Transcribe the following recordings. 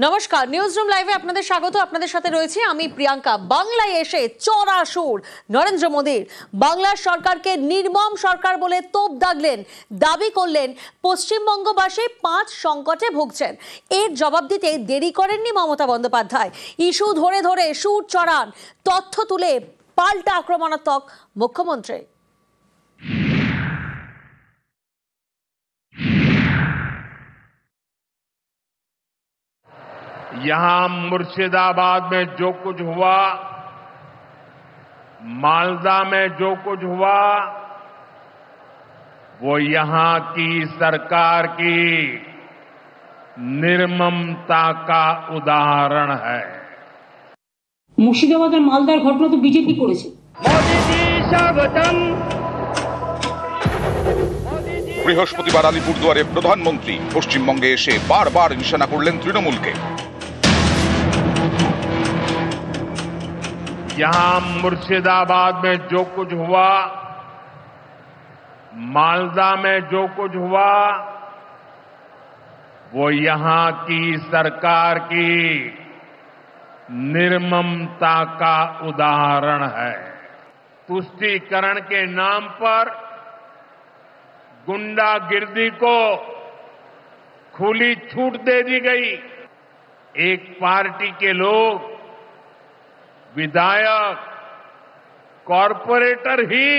নমস্কার, news room লাইভে আপনাদের স্বাগত। আপনাদের সাথে রয়েছে আমি প্রিয়াঙ্কা। বাংলায় এসে চড়া সুর নরেন্দ্র মোদীর। বাংলার সরকারকে নির্মম সরকার বলে তোপ দাগলেন, দাবি করলেন পশ্চিমবঙ্গবাসী 5 সংকটে ভুগছেন। এর জবাব দিতে দেরি করেননি মমতা বন্দ্যোপাধ্যায়। ইস্যু ধরে ধরে সুর চড়ান, তথ্য তুলে পাল্টা আক্রমণাত্মক মুখ্যমন্ত্রী। यहां मुर्शिदाबाद में जो कुछ हुआ, मालदा में जो कुछ हुआ, वो यहां की सरकार की निर्ममता का उदाहरण है। মুর্শিদাবাদের মালদার ঘটনা তো বিজেপি করেছে। मोदी जी स्वागतम। বৃহস্পতিবার আলিপুরদুয়ারে প্রধানমন্ত্রী পশ্চিমবঙ্গে এসে বারবার নিশানা করলেন তৃণমূলকে। यहां मुर्शिदाबाद में जो कुछ हुआ, मालदा में जो कुछ हुआ, वो यहां की सरकार की निर्ममता का उदाहरण है। तुष्टीकरण के नाम पर गुंडागिर्दी को खुली छूट दे दी गई। एक पार्टी के लोग, विधायक, कॉरपोरेटर ही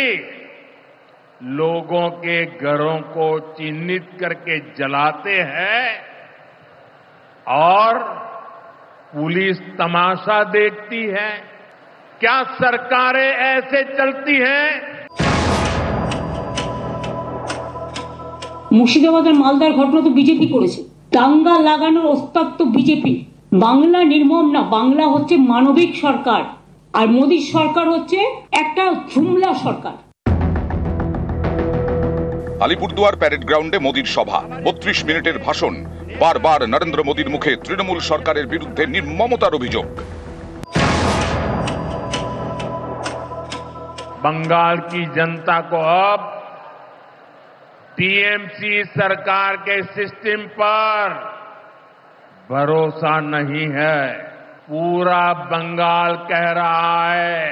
लोगों के घरों को चिन्हित करके जलाते हैं और पुलिस तमाशा देखती है। क्या सरकारें ऐसे चलती हैं? মুর্শিদাবাদের মালদার ঘটনা তো বিজেপি করেছে। দাঙ্গা লাগানোর ওস্তাদ তো বিজেপি। বাংলা নির্মম না, বাংলা হচ্ছে মানবিক সরকার, আর মোদীর সরকার হচ্ছে একটা জুমলা সরকার। আলিপুরদুয়ার প্যারেড গ্রাউন্ডে মোদীর সভা, 32 মিনিটের ভাষণ। বারবার নরেন্দ্র মোদীর মুখে তৃণমূল সরকারের বিরুদ্ধে নির্মমতার অভিযোগ। बंगाल की जनता को अब टीएमसी सरकार के सिस्टम पर भरोसा नहीं है। पूरा बंगाल कह रहा है,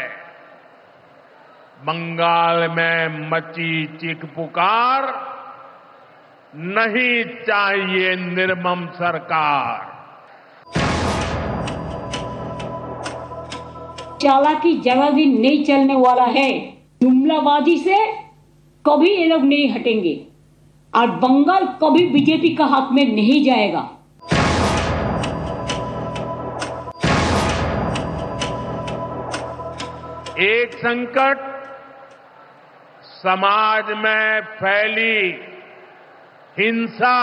बंगाल में मची चीख पुकार, नहीं चाहिए निर्मम सरकार। चालाकी ज्यादा दिन नहीं चलने वाला है। जुमलाबाजी से कभी ये लोग नहीं हटेंगे और बंगाल कभी बीजेपी का हाथ में नहीं जाएगा। एक संकट समाज में फैली हिंसा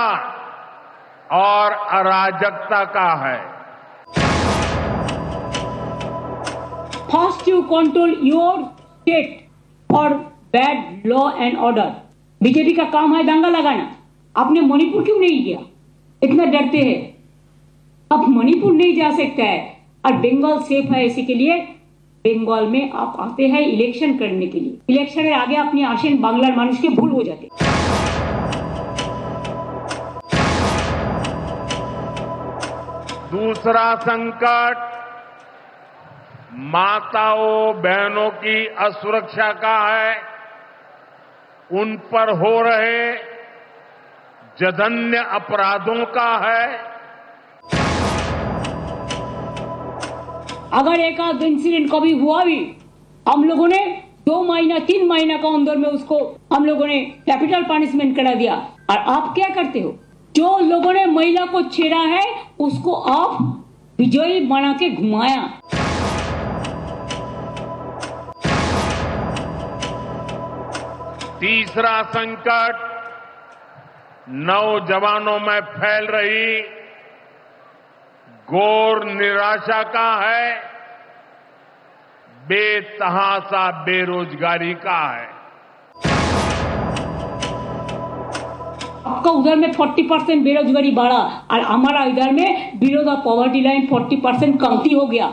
और अराजकता का है। First you control your state for bad law and order। BJP का काम है दंगा लगाना। आपने मणिपुर क्यों नहीं किया? इतना डरते हैं। अब मणिपुर नहीं जा सकता है और बंगाल सेफ है। इसी के लिए बंगाल में आप आते हैं इलेक्शन करने के लिए। इलेक्शन के आगे अपनी आशीन बांग्लार मानुष के भूल हो जाते। दूसरा संकट माताओं बहनों की असुरक्षा का है। उन पर हो रहे जघन्य अपराधों का है। अगर एक आध इंसिडेंट कभी हुआ भी, हम लोगों ने 2 महीना 3 महीना का अंदर में उसको हम लोगों ने कैपिटल पनिशमेंट करा दिया। और आप क्या करते हो? जो लोगों ने महिला को छेड़ा है उसको आप विजयी बना के घुमाया। तीसरा संकट नौजवानों में फैल रही घोर निराशा का है, बेतहासा बेरोजगारी का है। आपका उधर में 40% बेरोजगारी बढ़ा और हमारा इधर में बिलो द पॉवर्टी लाइन 40% कमती हो गया।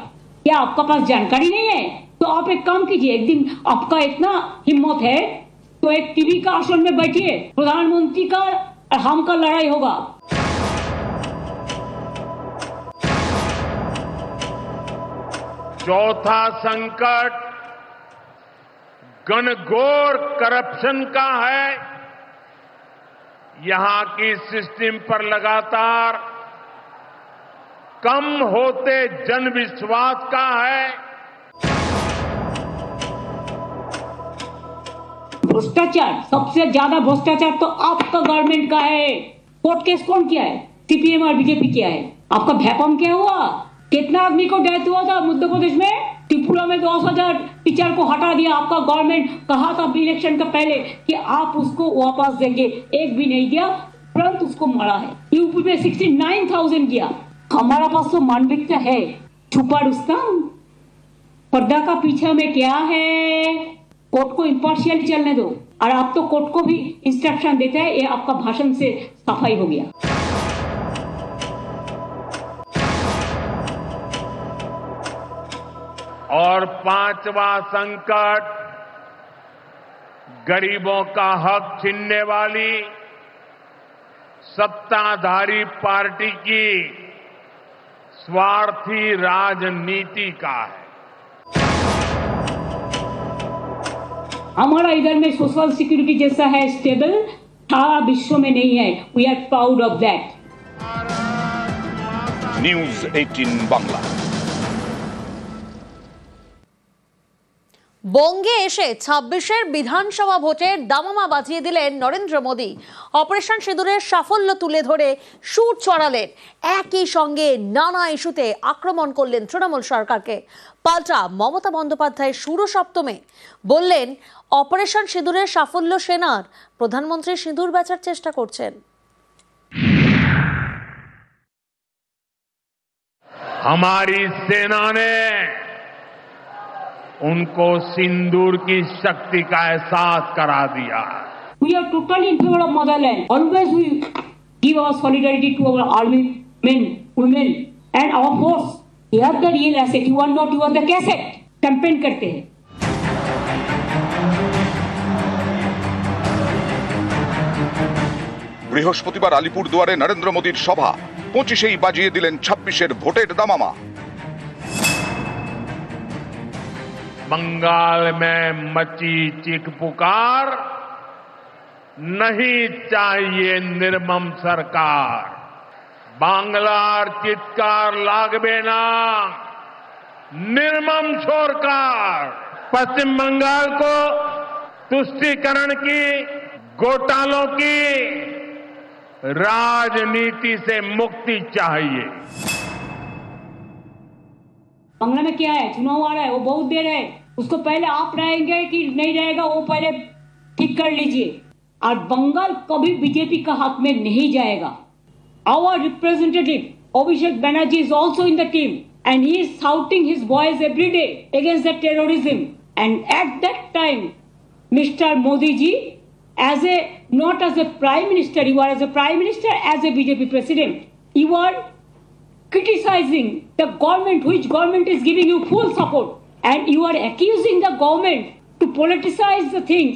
क्या आपका पास जानकारी नहीं है? तो आप एक काम कीजिए, एक दिन आपका इतना हिम्मत है तो एक टीवी का आसन में बैठिए, प्रधानमंत्री का और हम का लड़ाई होगा। चौथा संकट घनघोर करप्शन का है। यहां की सिस्टम पर लगातार कम होते जनविश्वास का है। भ्रष्टाचार, सबसे ज्यादा भ्रष्टाचार तो आपका गवर्नमेंट का है। कोर्ट केस कौन किया है? सीपीएम और बीजेपी किया है। आपका भैपम क्या हुआ? कितना आदमी को डेथ हुआ था मध्य प्रदेश में? त्रिपुरा में 10,000 टीचर को हटा दिया। आपका गवर्नमेंट कहा था इलेक्शन का पहले कि आप उसको वापस देंगे, एक भी नहीं दिया, तुरंत उसको मारा है। यूपी में 69,000 किया। हमारा पास तो मानविकता है। छुपा रुस्तम, पर्दा का पीछे में क्या है? कोर्ट को इम्पार्शियली चलने दो। और आप तो कोर्ट को भी इंस्ट्रक्शन देते हैं। ये आपका भाषण से सफाई हो गया। और पांचवा संकट गरीबों का हक छीनने वाली सत्ताधारी पार्टी की स्वार्थी राजनीति का है। हमारा इधर में सोशल सिक्योरिटी जैसा है स्टेबल, सारा विश्व में नहीं है। We are proud of that. News 18 Bangla. বঙ্গে এসে ২৬-এর বিধানসভা ভোটের দামামা বাজিয়ে দিলেন নরেন্দ্র মোদী। অপারেশন সিঁদুরের সাফল্য তুলে ধরে সুর চড়ালেন। একই সঙ্গে নানা ইস্যুতে আক্রমণ করলেন তৃণমূল সরকারকে। পাল্টা মমতা বন্দ্যোপাধ্যায়ের সুরসপ্তমে বললেন, অপারেশন সিঁদুরের সাফল্য সেনার, প্রধানমন্ত্রী সিঁদুর বেচার চেষ্টা করছেন। हमारी सेना ने उनको सिंदूर की शक्ति का एहसास करा दिया। We are totally in favor of motherland. Always we give our solidarity to our army men, women and our force. You are the real asset. You are not, you are the cassette. Campaign करते हैं। বৃহস্পতিবার আলিপুরদুয়ারে নরেন্দ্র মোদীর সভা। 25-এই বাজিয়ে দিলেন 26-এর ভোটের দামামা। बंगाल में मची चीख पुकार, नहीं चाहिए निर्मम सरकार। बांग्लार चित्कार लागबे ना, निर्मम सरकार। पश्चिम बंगाल को तुष्टीकरण की, घोटालों की राजनीति से मुक्ति चाहिए। बांग्ला में क्या है? चुनाव आ रहा है, वो बहुत देर है। उसको पहले आप रहेंगे कि नहीं रहेगा, वो पहले ठीक कर लीजिए। और बंगाल कभी बीजेपी का हाथ में नहीं जाएगा। Our representative Abhishek Banerjee is also in the team and he is shouting his voice every day against the terrorism. And at that time, Mr. Modi ji, not as a prime minister, you are as a prime minister, as a BJP president, you are criticizing the government, which government is giving you full support, and you are accusing the government to politicize the things.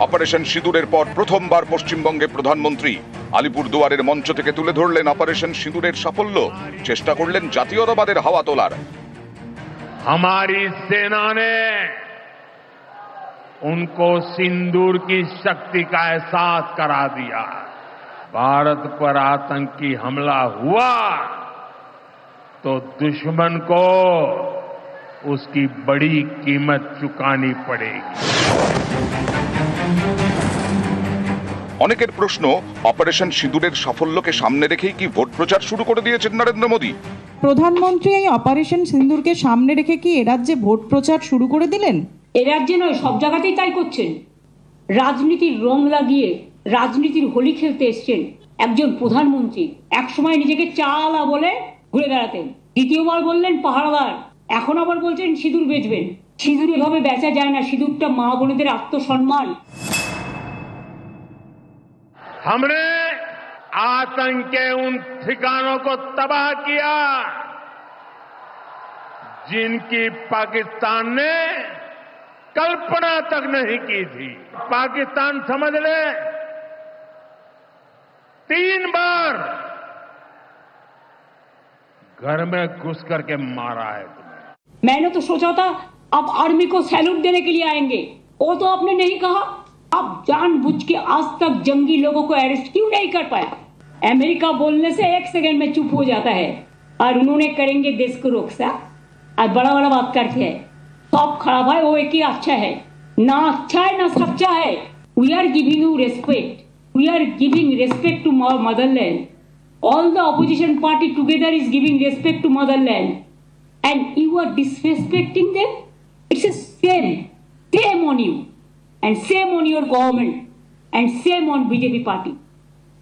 Operation সিঁদুরের পর প্রথমবার পশ্চিমবঙ্গে প্রধানমন্ত্রী আলিপুরদুয়ারের মঞ্চ থেকে তুলে ধরলেন operation সিঁদুরের সাফল্য। চেষ্টা করলেন জাতীয়তাবাদের হাওয়া তোলার। हमारी सेना ने उनको सिंदूर की शक्ति का एहसास करा दिया। भारत पर आतंकी हमला हुआ तो दुश्मन को उसकी बड़ी कीमत चुकानी पड़ेगी। অনেকের প্রশ্ন, অপারেশন সিঁদুরের সাফল্যকে সামনে রেখেই কি ভোট প্রচার শুরু করে দিয়েছেন নরেন্দ্র মোদী? প্রধানমন্ত্রী এই অপারেশন সিঁদুরকে সামনে রেখে কি এ রাজ্যে ভোট প্রচার শুরু করে দিলেন? এ রাজ্যে নয়, সব জায়গাতেই তাই করছেন। রাজনীতির রং লাগিয়ে রাজনীতির হোলি খেলতে এসছেন একজন প্রধানমন্ত্রী। এক সময় নিজেকে চালা বলে ঘুরে বেড়াতেন, দ্বিতীয়বার বললেন পাহারাদার, এখন আবার বলছেন সিঁদুর বেচবেন। সিঁদুর এভাবে বেচা যায় না। সিঁদুরটা মা বোনেদের আত্মসম্মান। हमने आतंक के उन ठिकानों को तबाह किया जिनकी पाकिस्तान ने कल्पना तक नहीं की थी। पाकिस्तान समझ ले 3 बार घर में घुस करके मारा है तुम्हें। मैंने तो सोचा था आप आर्मी को सैल्यूट देने के लिए आएंगे, वो तो आपने नहीं कहा। आप जानबूझ के आज तक जंगी लोगों को अरेस्ट क्यों नहीं कर पाया? अमेरिका बोलने से 1 सेकंड में चुप हो जाता है और उन्होंने करेंगे देश को रक्षा और बड़ा बड़ा बात करते हैं। सब खराब है, वो एक ही अच्छा है, ना अच्छा है ना सच्चा है। We are giving you respect, we are giving respect to our motherland. All the opposition party together is giving respect to motherland, and you are disrespecting them. It's a shame on you, and shame on your government, and shame on BJP party.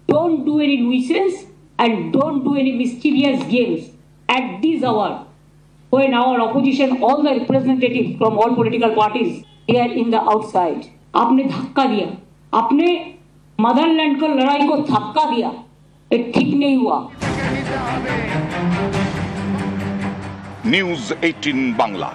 Don't do any nuisance and don't do any mischievous games at this hour when our opposition, all the representatives from all political parties, they are in the outside. आपने धक्का दिया, आपने Motherland को लड़ाई को धक्का दिया, ये ठीक नहीं हुआ। নিউজ 18 বাংলা।